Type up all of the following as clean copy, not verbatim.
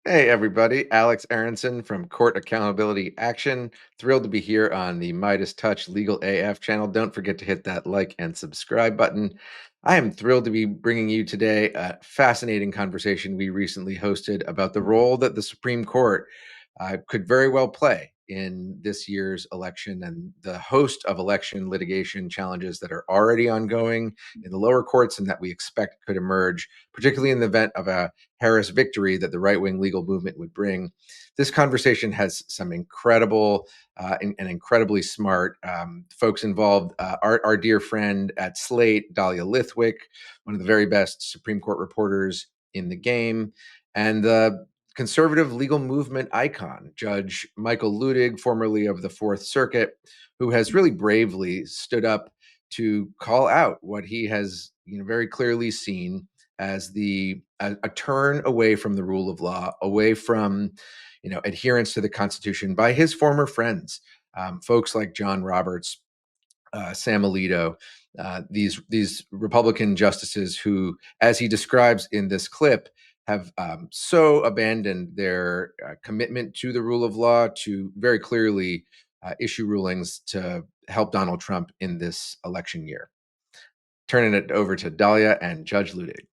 Hey, everybody. Alex Aronson from Court Accountability Action. Thrilled to be here on the Midas Touch Legal AF channel. Don't forget to hit that like and subscribe button. I am thrilled to be bringing you today a fascinating conversation we recently hosted about the role that the Supreme Court could very well play in this year's election and the host of election litigation challenges that are already ongoing in the lower courts and that we expect could emerge, particularly in the event of a Harris victory that the right-wing legal movement would bring. This conversation has some incredible and incredibly smart folks involved. Our dear friend at Slate, Dahlia Lithwick, one of the very best Supreme Court reporters in the game, and the conservative legal movement icon, Judge Michael Luttig, formerly of the Fourth Circuit, who has really bravely stood up to call out what he has, very clearly seen as a turn away from the rule of law, away from, adherence to the Constitution by his former friends, folks like John Roberts, Sam Alito, these Republican justices who, as he describes in this clip, have so abandoned their commitment to the rule of law to very clearly issue rulings to help Donald Trump in this election year. Turning it over to Dahlia and Judge Luttig.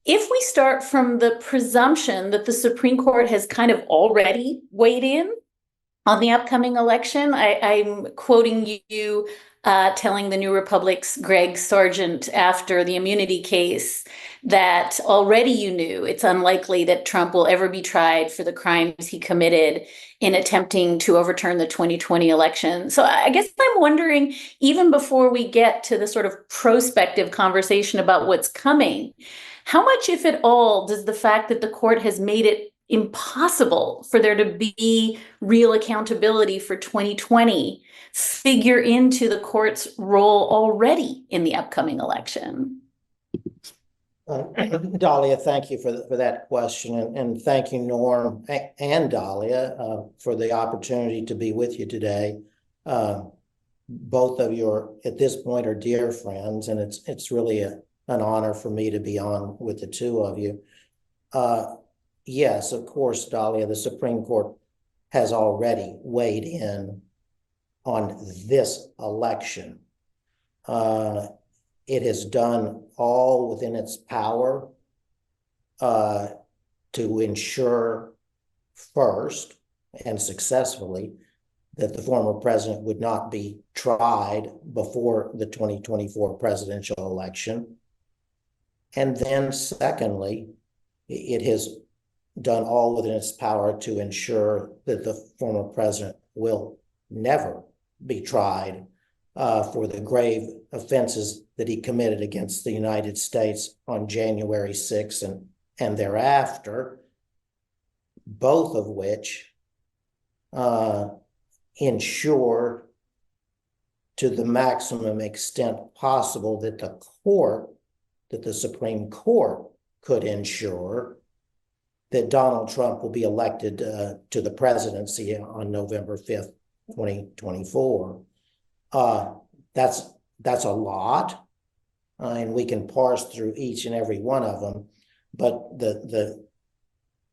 If we start from the presumption that the Supreme Court has kind of already weighed in on the upcoming election, I'm quoting you telling the New Republic's Greg Sargent after the immunity case that already you knew it's unlikely that Trump will ever be tried for the crimes he committed in attempting to overturn the 2020 election. So I guess I'm wondering, even before we get to the sort of prospective conversation about what's coming, how much, if at all, does the fact that the court has made it impossible for there to be real accountability for 2020 figure into the court's role already in the upcoming election? Dahlia, thank you for that question. And thank you, Norm and Dahlia, for the opportunity to be with you today. Both of you are, at this point, are dear friends, and it's really an honor for me to be on with the two of you. Yes, of course, Dahlia, the Supreme Court has already weighed in on this election. It has done all within its power to ensure first and successfully that the former president would not be tried before the 2024 presidential election. And then secondly, it has done all within its power to ensure that the former president will never be tried for the grave offenses that he committed against the United States on January 6th and thereafter, both of which ensure to the maximum extent possible that the Supreme Court could ensure that Donald Trump will be elected to the presidency on November 5th, 2024. That's a lot, and we can parse through each and every one of them. But the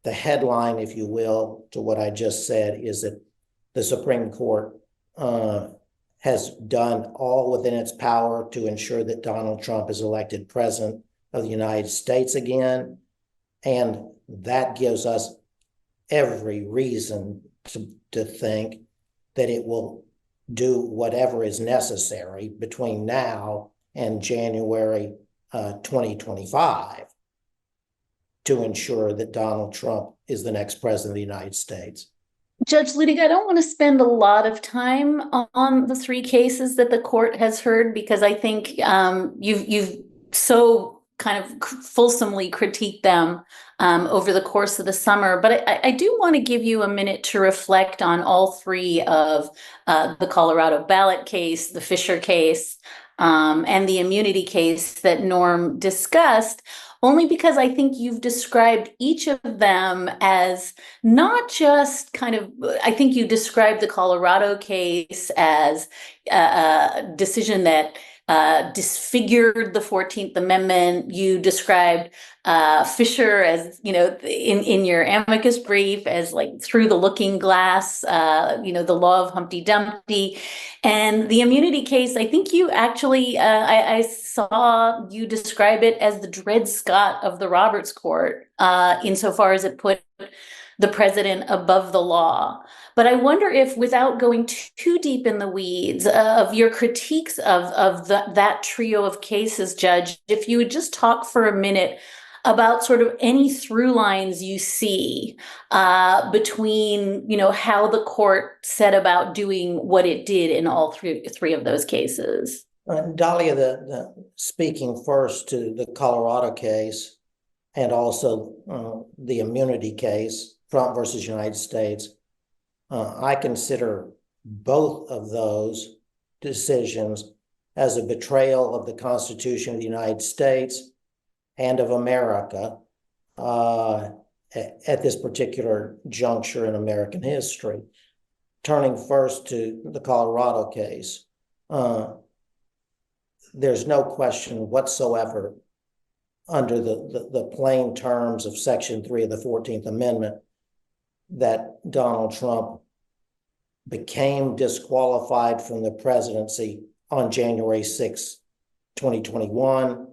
headline, if you will, to what I just said is that the Supreme Court has done all within its power to ensure that Donald Trump is elected president of the United States again. And that gives us every reason to think that it will do whatever is necessary between now and January 2025 to ensure that Donald Trump is the next president of the United States. Judge Luttig, I don't want to spend a lot of time on the three cases that the court has heard, because I think you've so kind of fulsomely critiqued them over the course of the summer. But I do want to give you a minute to reflect on all three of the Colorado ballot case, the Fisher case, and the immunity case that Norm discussed, only because I think you've described each of them as not just I think you described the Colorado case as a decision that disfigured the 14th Amendment. You described Fisher as, in your amicus brief as like through the looking glass, the law of Humpty Dumpty. And the immunity case, I think you actually, I saw you describe it as the Dred Scott of the Roberts Court, insofar as it put the president above the law. But I wonder if, without going too deep in the weeds of your critiques of that trio of cases, Judge, if you would just talk for a minute about sort of any through lines you see between, how the court set about doing what it did in all three of those cases. Dahlia, speaking first to the Colorado case and also the immunity case, Trump versus United States, I consider both of those decisions as a betrayal of the Constitution of the United States and of America at this particular juncture in American history. Turning first to the Colorado case, there's no question whatsoever under the plain terms of Section 3 of the 14th Amendment that Donald Trump became disqualified from the presidency on January 6, 2021,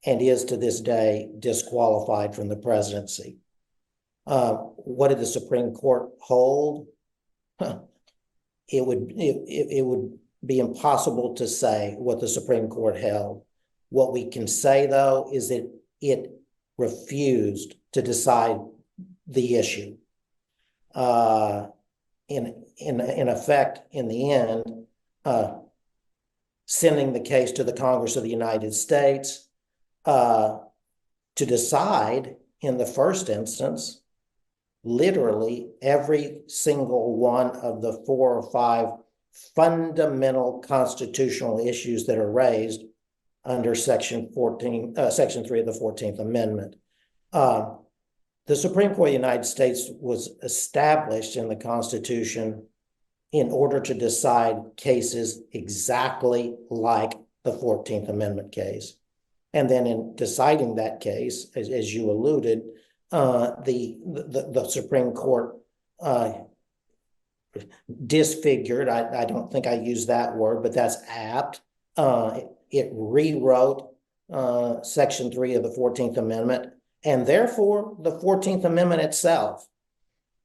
and is to this day disqualified from the presidency. What did the Supreme Court hold? It would be impossible to say what the Supreme Court held. What we can say, though, is that it refused to decide the issue. In effect, in the end, sending the case to the Congress of the United States to decide, in the first instance, literally every single one of the 4 or 5 fundamental constitutional issues that are raised under Section 3 of the 14th Amendment. The Supreme Court of the United States was established in the Constitution in order to decide cases exactly like the 14th Amendment case. And then in deciding that case, as you alluded, the Supreme Court disfigured, I don't think I used that word, but that's apt. It rewrote Section 3 of the 14th Amendment, and therefore the 14th Amendment itself,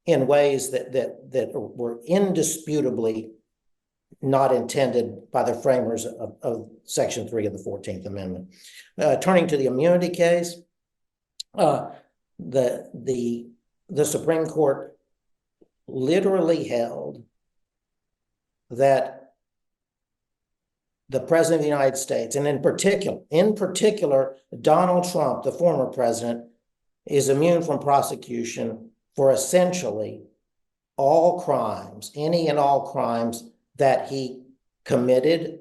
in ways that were indisputably not intended by the framers of Section 3 of the 14th Amendment. Turning to the immunity case, the Supreme Court literally held that the President of the United States, and in particular, Donald Trump, the former president, is immune from prosecution for essentially all crimes, any and all crimes that he committed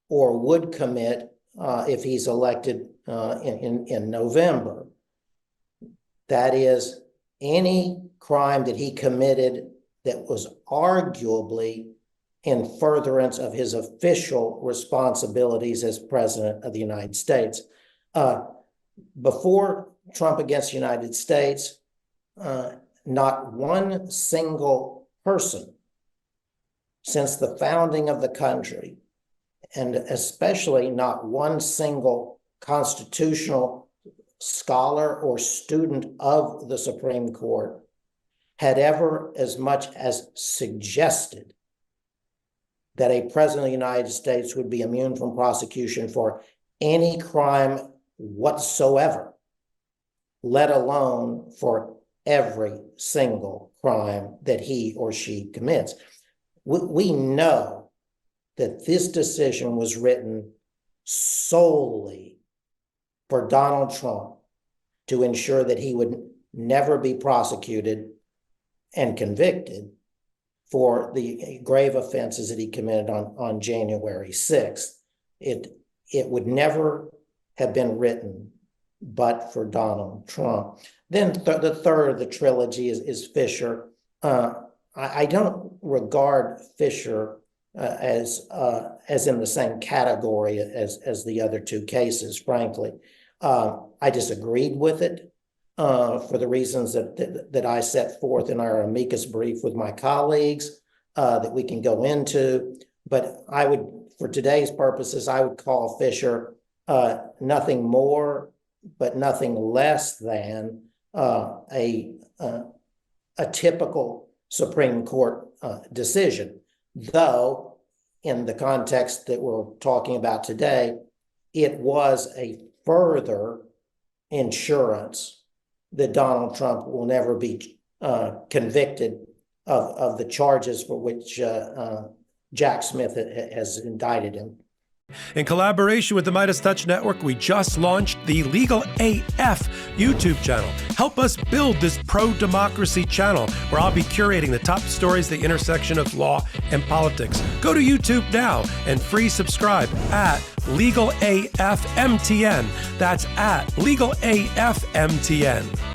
or would commit if he's elected in November. That is, any crime that he committed that was arguably in furtherance of his official responsibilities as President of the United States. Before Trump against the United States, not one single person since the founding of the country, and especially not one single constitutional scholar or student of the Supreme Court, had ever as much as suggested that a president of the United States would be immune from prosecution for any crime whatsoever, let alone for every single crime that he or she commits. We know that this decision was written solely for Donald Trump to ensure that he would never be prosecuted and convicted for the grave offenses that he committed on January 6th. It would never have been written but for Donald Trump. Then the third of the trilogy is Fisher. I don't regard Fisher as in the same category as the other two cases, frankly. I disagreed with it for the reasons that I set forth in our amicus brief with my colleagues that we can go into. But I would, for today's purposes, I would call Fisher nothing more but nothing less than a typical Supreme Court decision. Though, in the context that we're talking about today, it was a further insurance that Donald Trump will never be convicted of the charges for which Jack Smith has indicted him. In collaboration with the Midas Touch Network, we just launched the Legal AF YouTube channel. Help us build this pro-democracy channel where I'll be curating the top stories at the intersection of law and politics. Go to YouTube now and free subscribe at Legal AF MTN. That's at Legal AF MTN.